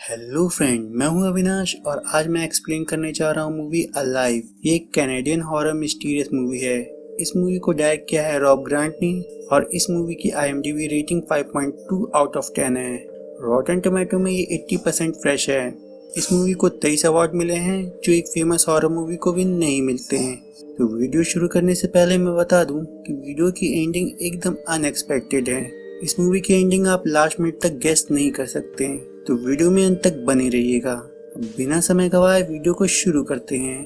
Hello friend, मैं हूं अविनाश और आज मैं एक्सप्लेन करने जा रहा हूं मूवी अलाइव। ये एक कैनेडियन हॉरर मिस्टीरियस मूवी है। इस मूवी को डायरेक्ट किया है रॉब ग्रांट ने और इस मूवी की IMDb रेटिंग 5.2 आउट ऑफ 10 है। रॉटन टोमेटो में ये 80% फ्रेश है। इस मूवी को 23 अवार्ड मिले हैं जो एक फेमस हॉरर मूवी को भी नहीं मिलते हैं। तो वीडियो शुरू करने से पहले मैं बता दूं कि वीडियो की एंडिंग एकदम अनएक्सपेक्टेड है। इस मूवी की एंडिंग आप लास्ट मिनट तक गेस नहीं कर सकते हैं, तो वीडियो में अंत तक बने रहिएगा। अब बिना समय गवाए वीडियो को शुरू करते हैं।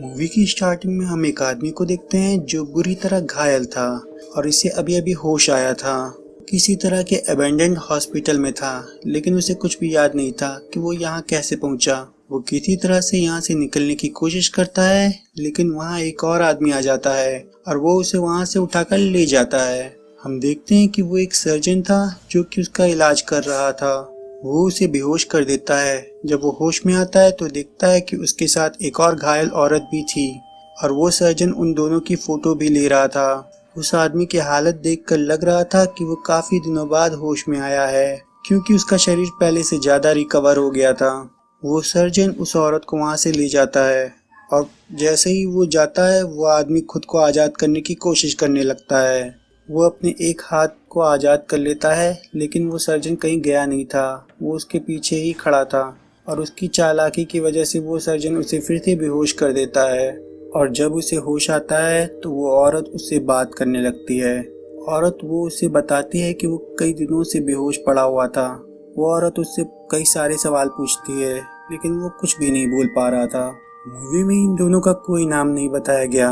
मूवी की स्टार्टिंग में हम एक आदमी को देखते हैं जो बुरी तरह घायल था और इसे अभी अभी होश आया था। किसी तरह के अबेंडेंड हॉस्पिटल में था, लेकिन उसे कुछ भी याद नहीं था कि वो यहाँ कैसे पहुँचा। वो किसी तरह से यहाँ से निकलने की कोशिश करता है, लेकिन वहाँ एक और आदमी आ जाता है और वो उसे वहाँ से उठाकर ले जाता है। हम देखते हैं कि वो एक सर्जन था जो कि उसका इलाज कर रहा था। वो उसे बेहोश कर देता है। जब वो होश में आता है तो देखता है कि उसके साथ एक और घायल औरत भी थी और वो सर्जन उन दोनों की फोटो भी ले रहा था। उस आदमी की हालत देखकर लग रहा था कि वो काफी दिनों बाद होश में आया है, क्योंकि उसका शरीर पहले से ज्यादा रिकवर हो गया था। वो सर्जन उस औरत को वहां से ले जाता है और जैसे ही वो जाता है वो आदमी खुद को आज़ाद करने की कोशिश करने लगता है। वो अपने एक हाथ को आज़ाद कर लेता है, लेकिन वो सर्जन कहीं गया नहीं था। वो उसके पीछे ही खड़ा था और उसकी चालाकी की वजह से वो सर्जन उसे फिर से बेहोश कर देता है। और जब उसे होश आता है तो वो औरत उससे बात करने लगती है। औरत वो उसे बताती है कि वो कई दिनों से बेहोश पड़ा हुआ था। वो औरत उससे कई सारे सवाल पूछती है, लेकिन वो कुछ भी नहीं बोल पा रहा था। मूवी में इन दोनों का कोई नाम नहीं बताया गया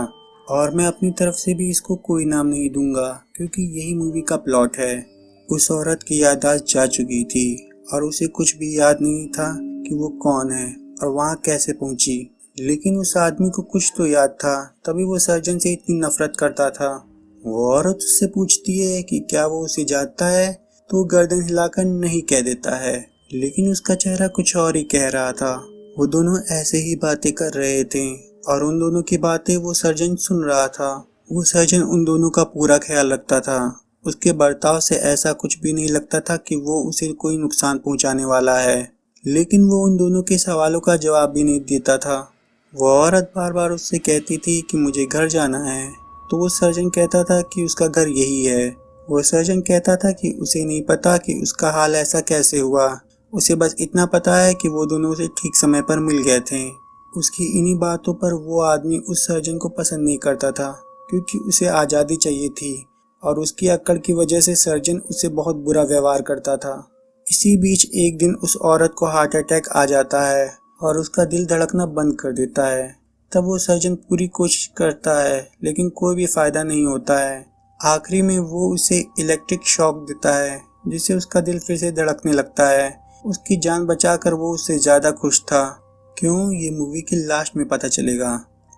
और मैं अपनी तरफ से भी इसको कोई नाम नहीं दूंगा, क्योंकि यही मूवी का प्लॉट है। उस औरत की याददाश्त जा चुकी थी और उसे कुछ भी याद नहीं था कि वो कौन है और वहाँ कैसे पहुंची। लेकिन उस आदमी को कुछ तो याद था, तभी वो सर्जन से इतनी नफरत करता था। वो औरत उससे पूछती है कि क्या वो उसे जानता है, तो गर्दन हिलाकर नहीं कह देता है, लेकिन उसका चेहरा कुछ और ही कह रहा था। वो दोनों ऐसे ही बातें कर रहे थे और उन दोनों की बातें वो सर्जन सुन रहा था। वो सर्जन उन दोनों का पूरा ख्याल रखता था। उसके बर्ताव से ऐसा कुछ भी नहीं लगता था कि वो उसे कोई नुकसान पहुंचाने वाला है, लेकिन वो उन दोनों के सवालों का जवाब भी नहीं देता था। वो औरत बार बार उससे कहती थी कि मुझे घर जाना है, तो वो सर्जन कहता था कि उसका घर यही है। वो सर्जन कहता था कि उसे नहीं पता कि उसका हाल ऐसा कैसे हुआ, उसे बस इतना पता है कि वो दोनों उसे ठीक समय पर मिल गए थे। उसकी इन्हीं बातों पर वो आदमी उस सर्जन को पसंद नहीं करता था, क्योंकि उसे आज़ादी चाहिए थी और उसकी अक्कड़ की वजह से सर्जन उससे बहुत बुरा व्यवहार करता था। इसी बीच एक दिन उस औरत को हार्ट अटैक आ जाता है और उसका दिल धड़कना बंद कर देता है। तब वो सर्जन पूरी कोशिश करता है, लेकिन कोई भी फायदा नहीं होता है। आखिरी में वो उसे इलेक्ट्रिक शॉक देता है, जिससे उसका दिल फिर से धड़कने लगता है। उसकी जान बचाकर वो उससे ज़्यादा खुश था। क्यों, ये मूवी के लास्ट में पता चलेगा।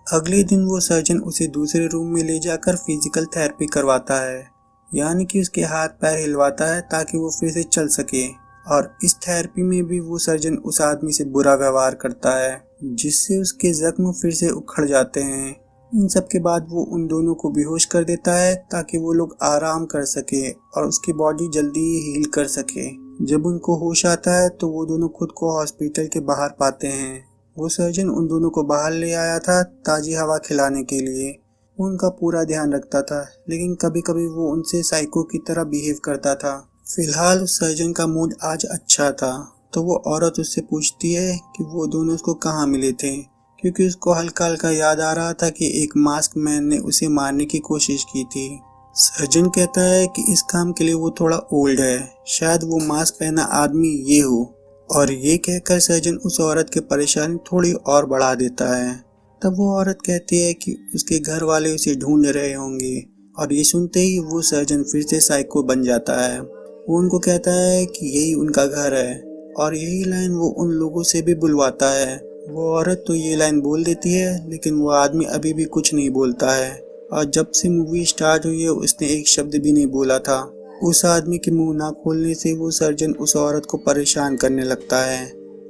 अगले दिन वो सर्जन उसे दूसरे रूम में ले जाकर फिजिकल थेरेपी करवाता है, यानी कि उसके हाथ पैर हिलवाता है ताकि वो फिर से चल सके। और इस थेरेपी में भी वो सर्जन उस आदमी से बुरा व्यवहार करता है, जिससे उसके जख्म फिर से उखड़ जाते हैं। इन सब के बाद वो उन दोनों को बेहोश कर देता है ताकि वो लोग आराम कर सके और उसकी बॉडी जल्दी हील कर सके। जब उनको होश आता है तो वो दोनों खुद को हॉस्पिटल के बाहर पाते हैं। वो सर्जन उन दोनों को बाहर ले आया था ताज़ी हवा खिलाने के लिए। वो उनका पूरा ध्यान रखता था, लेकिन कभी कभी वो उनसे साइको की तरह बिहेव करता था। फिलहाल उस सर्जन का मूड आज अच्छा था, तो वो औरत उससे पूछती है कि वो दोनों उसको कहाँ मिले थे, क्योंकि उसको हल्का हल्का याद आ रहा था कि एक मास्क मैन ने उसे मारने की कोशिश की थी। सर्जन कहता है कि इस काम के लिए वो थोड़ा ओल्ड है, शायद वो मास्क पहना आदमी ये हो। और ये कहकर सर्जन उस औरत की परेशानी थोड़ी और बढ़ा देता है। तब वो औरत कहती है कि उसके घर वाले उसे ढूंढ रहे होंगे, और ये सुनते ही वो सर्जन फिर से साइको बन जाता है। वो उनको कहता है कि यही उनका घर है और यही लाइन वो उन लोगों से भी बुलवाता है। वो औरत तो ये लाइन बोल देती है, लेकिन वो आदमी अभी भी कुछ नहीं बोलता है और जब से मूवी स्टार्ट हुई है उसने एक शब्द भी नहीं बोला था। उस आदमी के मुंह ना खोलने से वो सर्जन उस औरत को परेशान करने लगता है।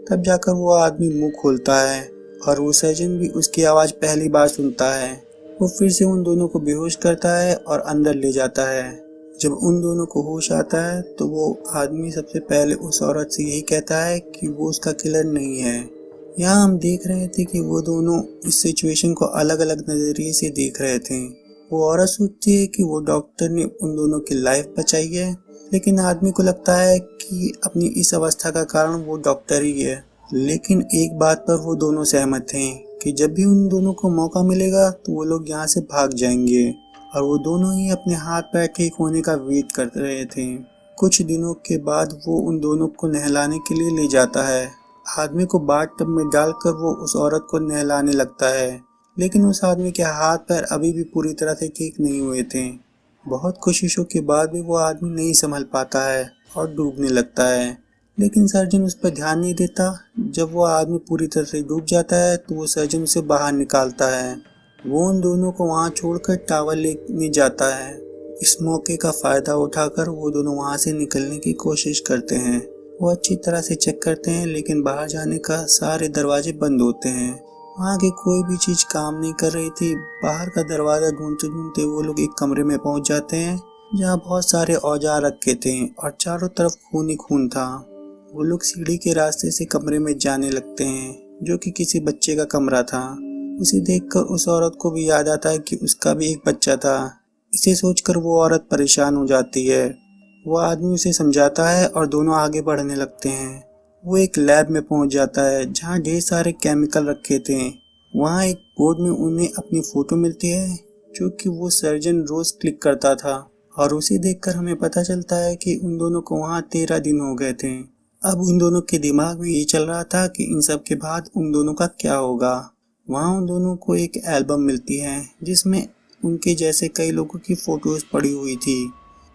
तब जाकर वो आदमी मुंह खोलता है और वो सर्जन भी उसकी आवाज़ पहली बार सुनता है। वो फिर से उन दोनों को बेहोश करता है और अंदर ले जाता है। जब उन दोनों को होश आता है तो वो आदमी सबसे पहले उस औरत से यही कहता है कि वो उसका किलर नहीं है। यहाँ हम देख रहे थे कि वो दोनों इस सिचुएशन को अलग अलग नज़रिए से देख रहे थे। वो औरत सोचती है कि वो डॉक्टर ने उन दोनों की लाइफ बचाई है, लेकिन आदमी को लगता है कि अपनी इस अवस्था का कारण वो डॉक्टर ही है। लेकिन एक बात पर वो दोनों सहमत थे कि जब भी उन दोनों को मौका मिलेगा तो वो लोग यहाँ से भाग जाएंगे, और वो दोनों ही अपने हाथ पैर ठीक होने का वेट कर रहे थे। कुछ दिनों के बाद वो उन दोनों को नहलाने के लिए ले जाता है। आदमी को बाथ टब में डालकर वो उस औरत को नहलाने लगता है, लेकिन उस आदमी के हाथ पैर अभी भी पूरी तरह से ठीक नहीं हुए थे। बहुत कोशिशों के बाद भी वो आदमी नहीं संभल पाता है और डूबने लगता है, लेकिन सर्जन उस पर ध्यान नहीं देता। जब वो आदमी पूरी तरह से डूब जाता है तो वो सर्जन उसे बाहर निकालता है। वो उन दोनों को वहाँ छोड़कर टावर लेने जाता है। इस मौके का फ़ायदा उठाकर वो दोनों वहाँ से निकलने की कोशिश करते हैं। वो अच्छी तरह से चेक करते हैं, लेकिन बाहर जाने का सारे दरवाजे बंद होते हैं। वहाँ की कोई भी चीज़ काम नहीं कर रही थी। बाहर का दरवाज़ा ढूंढते ढूंढते वो लोग एक कमरे में पहुँच जाते हैं जहाँ बहुत सारे औजार रखे थे और चारों तरफ खून ही खून था। वो लोग सीढ़ी के रास्ते से कमरे में जाने लगते हैं, जो कि किसी बच्चे का कमरा था। उसे देखकर उस औरत को भी याद आता है कि उसका भी एक बच्चा था। इसे सोचकर वो औरत परेशान हो जाती है। वो आदमी उसे समझाता है और दोनों आगे बढ़ने लगते हैं। वो एक लैब में पहुंच जाता है जहां ढेर सारे केमिकल रखे थे। वहां एक बोर्ड में उन्हें अपनी फोटो मिलती है, जो कि वो सर्जन रोज क्लिक करता था, और उसे देखकर हमें पता चलता है कि उन दोनों को वहां 13 दिन हो गए थे। अब उन दोनों के दिमाग में ये चल रहा था कि इन सब के बाद उन दोनों का क्या होगा। वहाँ उन दोनों को एक एल्बम मिलती है जिसमें उनके जैसे कई लोगों की फोटोज पड़ी हुई थी।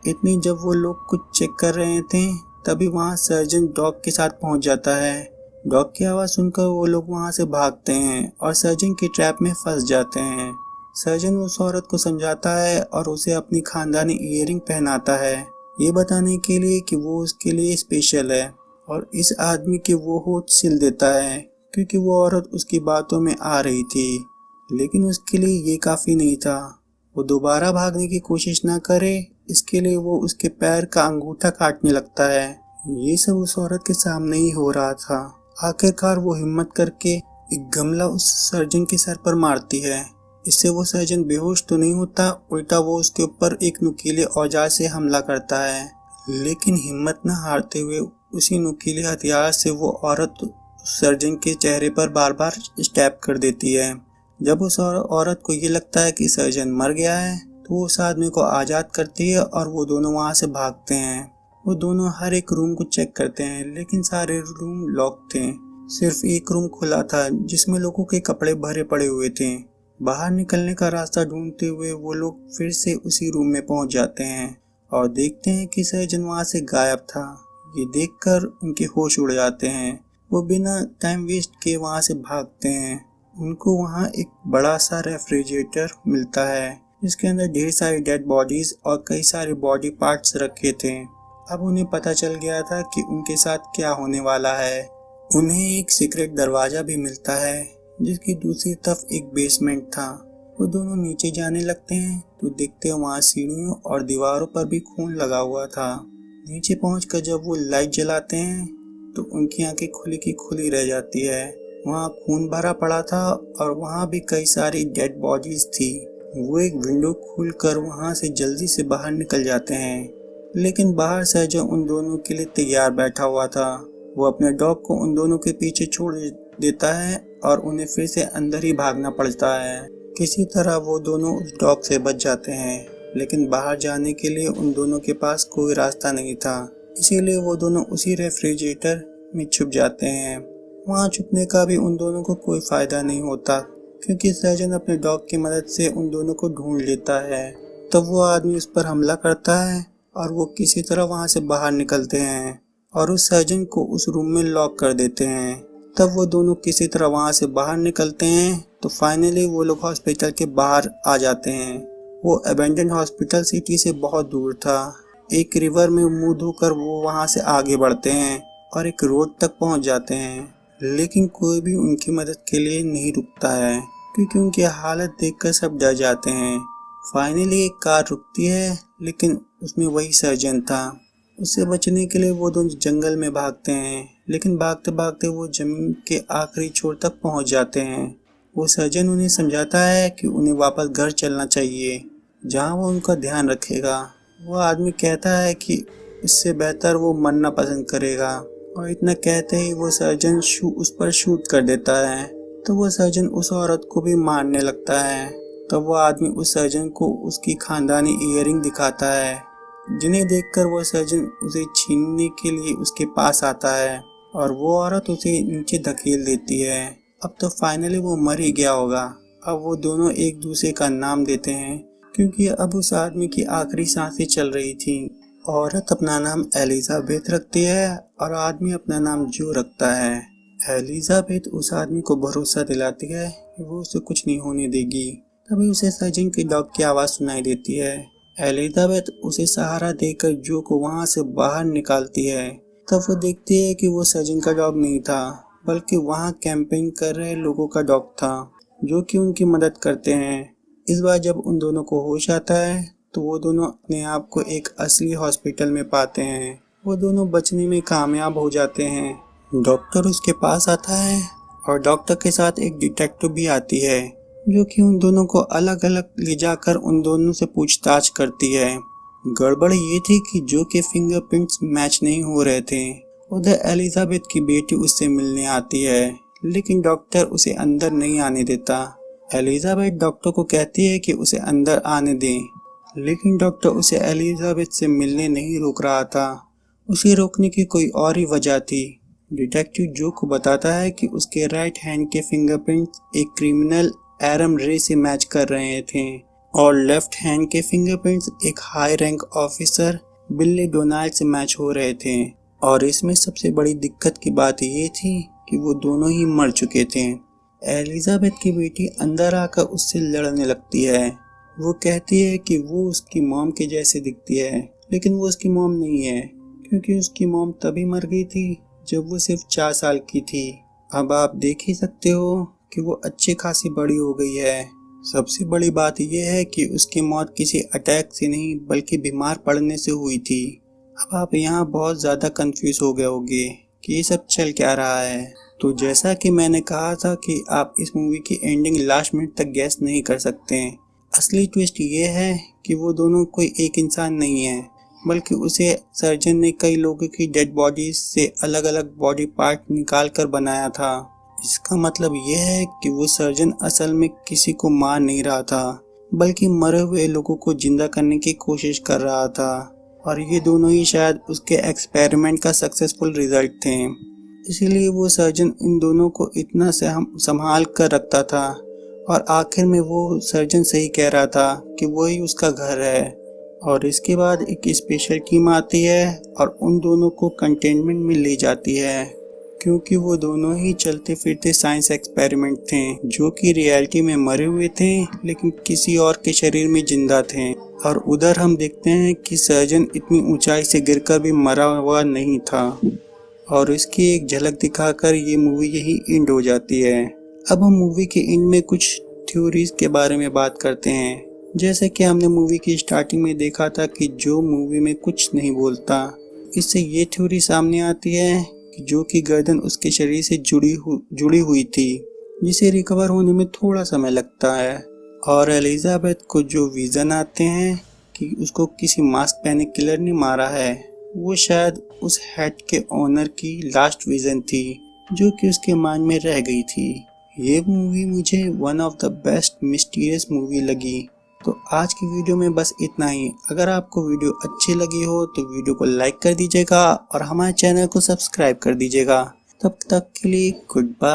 इतनी जब वो लोग कुछ चेक कर रहे थे तभी वहाँ सर्जन डॉग के साथ पहुँच जाता है। डॉग की आवाज़ सुनकर वो लोग वहाँ से भागते हैं और सर्जन की ट्रैप में फंस जाते हैं। सर्जन उस औरत को समझाता है और उसे अपनी खानदानी ईयरिंग पहनाता है, ये बताने के लिए कि वो उसके लिए स्पेशल है, और इस आदमी के वो होठ सिल देता है क्योंकि वो औरत उसकी बातों में आ रही थी। लेकिन उसके लिए ये काफ़ी नहीं था। वो दोबारा भागने की कोशिश ना करे, इसके लिए वो उसके पैर का अंगूठा काटने लगता है। ये सब उस औरत के सामने ही हो रहा था। आखिरकार वो हिम्मत करके एक गमला उस सर्जन के सर पर मारती है। इससे वो सर्जन बेहोश तो नहीं होता, उल्टा वो उसके ऊपर एक नुकीले औजार से हमला करता है। लेकिन हिम्मत न हारते हुए उसी नुकीले हथियार से वो औरत सर्जन के चेहरे पर बार बार स्टैब कर देती है। जब उस औरत को ये लगता है कि सर्जन मर गया है तो वो उस आदमी को आज़ाद करती है और वो दोनों वहाँ से भागते हैं। वो दोनों हर एक रूम को चेक करते हैं, लेकिन सारे रूम लॉक थे। सिर्फ एक रूम खुला था जिसमें लोगों के कपड़े भरे पड़े हुए थे। बाहर निकलने का रास्ता ढूंढते हुए वो लोग फिर से उसी रूम में पहुंच जाते हैं और देखते हैं कि सर्जन वहाँ से गायब था। ये देखकर उनके होश उड़ जाते हैं। वो बिना टाइम वेस्ट किए वहाँ से भागते हैं। उनको वहाँ एक बड़ा सा रेफ्रिजरेटर मिलता है जिसके अंदर ढेर सारी डेड बॉडीज और कई सारे बॉडी पार्ट्स रखे थे। अब उन्हें पता चल गया था कि उनके साथ क्या होने वाला है। उन्हें एक सीक्रेट दरवाजा भी मिलता है जिसकी दूसरी तरफ एक बेसमेंट था। वो दोनों नीचे जाने लगते हैं तो देखते हैं वहाँ सीढ़ियों और दीवारों पर भी खून लगा हुआ था। नीचे पहुंचकर जब वो लाइट जलाते हैं तो उनकी आंखें खुली की खुली रह जाती है। वहाँ खून भरा पड़ा था और वहाँ भी कई सारी डेड बॉडीज थी। वो एक विंडो खोलकर वहाँ से जल्दी से बाहर निकल जाते हैं, लेकिन बाहर सर्जन उन दोनों के लिए तैयार बैठा हुआ था। वो अपने डॉग को उन दोनों के पीछे छोड़ देता है और उन्हें फिर से अंदर ही भागना पड़ता है। किसी तरह वो दोनों उस डॉग से बच जाते हैं, लेकिन बाहर जाने के लिए उन दोनों के पास कोई रास्ता नहीं था। इसीलिए वो दोनों उसी रेफ्रिजरेटर में छुप जाते हैं। वहाँ छुपने का भी उन दोनों को कोई फायदा नहीं होता क्योंकि सर्जन अपने डॉग की मदद से उन दोनों को ढूंढ लेता है। तब वो आदमी उस पर हमला करता है और वो किसी तरह वहाँ से बाहर निकलते हैं और उस सर्जन को उस रूम में लॉक कर देते हैं। तब वो दोनों किसी तरह वहाँ से बाहर निकलते हैं तो फाइनली वो लोग हॉस्पिटल के बाहर आ जाते हैं। वो अबेंडन हॉस्पिटल सिटी से बहुत दूर था। एक रिवर में मुंह धोकर वो वहाँ से आगे बढ़ते हैं और एक रोड तक पहुँच जाते हैं, लेकिन कोई भी उनकी मदद के लिए नहीं रुकता है। क्योंकि उनकी हालत देखकर सब डर जाते हैं। फाइनली एक कार रुकती है, लेकिन उसमें वही सर्जन था। उससे बचने के लिए वो दोनों जंगल में भागते हैं, लेकिन भागते भागते वो जमीन के आखिरी छोर तक पहुंच जाते हैं। वो सर्जन उन्हें समझाता है कि उन्हें वापस घर चलना चाहिए, जहां वो उनका ध्यान रखेगा। वो आदमी कहता है कि इससे बेहतर वो मरना पसंद करेगा, और इतना कहते ही वो सर्जन उस पर शूट कर देता है। तो वो सर्जन उस औरत को भी मारने लगता है। तब वो आदमी उस सर्जन को उसकी खानदानी ईयरिंग दिखाता है, जिन्हें देखकर वो सर्जन उसे छीनने के लिए उसके पास आता है, और वो औरत उसे नीचे धकेल देती है। अब तो फाइनली वो मर ही गया होगा। अब वो दोनों एक दूसरे का नाम देते हैं, क्योंकि अब उस आदमी की आखिरी सांसें चल रही थी। औरत अपना नाम एलिजाबेथ रखती है और आदमी अपना नाम जो रखता है। एलिजाबेथ उस आदमी को भरोसा दिलाती है कि वो उसे कुछ नहीं होने देगी। तभी उसे सर्जन की डॉग की आवाज़ सुनाई देती है। एलिजाबेथ उसे सहारा देकर जो को वहाँ से बाहर निकालती है। तब वो देखती है कि वो सर्जन का डॉग नहीं था, बल्कि वहाँ कैंपेन कर रहे लोगों का डॉग था, जो कि उनकी मदद करते हैं। इस बार जब उन दोनों को होश आता है, तो वो दोनों अपने आप को एक असली हॉस्पिटल में पाते हैं। वो दोनों बचने में कामयाब हो जाते हैं। डॉक्टर उसके पास आता है, और डॉक्टर के साथ एक डिटेक्टिव भी आती है, जो कि उन दोनों को अलग अलग ले जाकर उन दोनों से पूछताछ करती है। गड़बड़ ये थी कि जो के फिंगरप्रिंट्स मैच नहीं हो रहे थे। उधर एलिजाबेथ की बेटी उससे मिलने आती है, लेकिन डॉक्टर उसे अंदर नहीं आने देता। एलिजाबेथ डॉक्टर को कहती है कि उसे अंदर आने दें, लेकिन डॉक्टर उसे एलिजाबेथ से मिलने नहीं रोक रहा था। उसे रोकने की कोई और ही वजह थी। डिटेक्टिव जो को बताता है कि उसके राइट हैंड के फिंगरप्रिंट्स एक क्रिमिनल एरम रे से मैच कर रहे थे, और लेफ्ट हैंड के फिंगरप्रिंट्स एक हाई रैंक ऑफिसर बिल्ली डोनाल्ड से मैच हो रहे थे। और इसमें सबसे बड़ी दिक्कत की बात ये थी कि वो दोनों ही मर चुके थे। एलिजाबेथ की बेटी अंदर आकर उससे लड़ने लगती है। वो कहती है कि वो उसकी मॉम के जैसे दिखती है, लेकिन वो उसकी मॉम नहीं है, क्योंकि उसकी मॉम तभी मर गई थी जब वो सिर्फ 4 साल की थी। अब आप देख ही सकते हो कि वो अच्छी खासी बड़ी हो गई है। सबसे बड़ी बात यह है कि उसकी मौत किसी अटैक से नहीं, बल्कि बीमार पड़ने से हुई थी। अब आप यहाँ बहुत ज़्यादा कंफ्यूज हो गए होंगे कि ये सब चल क्या रहा है। तो जैसा कि मैंने कहा था कि आप इस मूवी की एंडिंग लास्ट मिनट तक गैस नहीं कर सकते हैं। असली ट्विस्ट ये है कि वो दोनों कोई एक इंसान नहीं है, बल्कि उसे सर्जन ने कई लोगों की डेड बॉडीज से अलग अलग बॉडी पार्ट निकाल कर बनाया था। इसका मतलब यह है कि वो सर्जन असल में किसी को मार नहीं रहा था, बल्कि मरे हुए लोगों को जिंदा करने की कोशिश कर रहा था। और ये दोनों ही शायद उसके एक्सपेरिमेंट का सक्सेसफुल रिजल्ट थे। इसीलिए वो सर्जन इन दोनों को इतना संभाल कर रखता था, और आखिर में वो सर्जन सही कह रहा था कि वही उसका घर है। और इसके बाद एक स्पेशल टीम आती है और उन दोनों को कंटेनमेंट में ले जाती है, क्योंकि वो दोनों ही चलते फिरते साइंस एक्सपेरिमेंट थे, जो कि रियलिटी में मरे हुए थे लेकिन किसी और के शरीर में जिंदा थे। और उधर हम देखते हैं कि सर्जन इतनी ऊंचाई से गिरकर भी मरा हुआ नहीं था। और इसकी एक झलक दिखाकर ये मूवी यही एंड हो जाती है। अब हम मूवी के एंड में कुछ थ्योरीज के बारे में बात करते हैं। जैसे कि हमने मूवी की स्टार्टिंग में देखा था कि जो मूवी में कुछ नहीं बोलता, इससे ये थ्योरी सामने आती है कि जो की गर्दन उसके शरीर से जुड़ी हुई थी, जिसे रिकवर होने में थोड़ा समय लगता है। और एलिजाबेथ को जो विजन आते हैं कि उसको किसी मास्क पहने किलर ने मारा है, वो शायद उस हेड के ओनर की लास्ट विजन थी, जो कि उसके माइंड में रह गई थी। ये मूवी मुझे one of the best mysterious movie लगी। तो आज की वीडियो में बस इतना ही। अगर आपको वीडियो अच्छी लगी हो तो वीडियो को लाइक कर दीजिएगा और हमारे चैनल को सब्सक्राइब कर दीजिएगा। तब तक के लिए गुड बाय।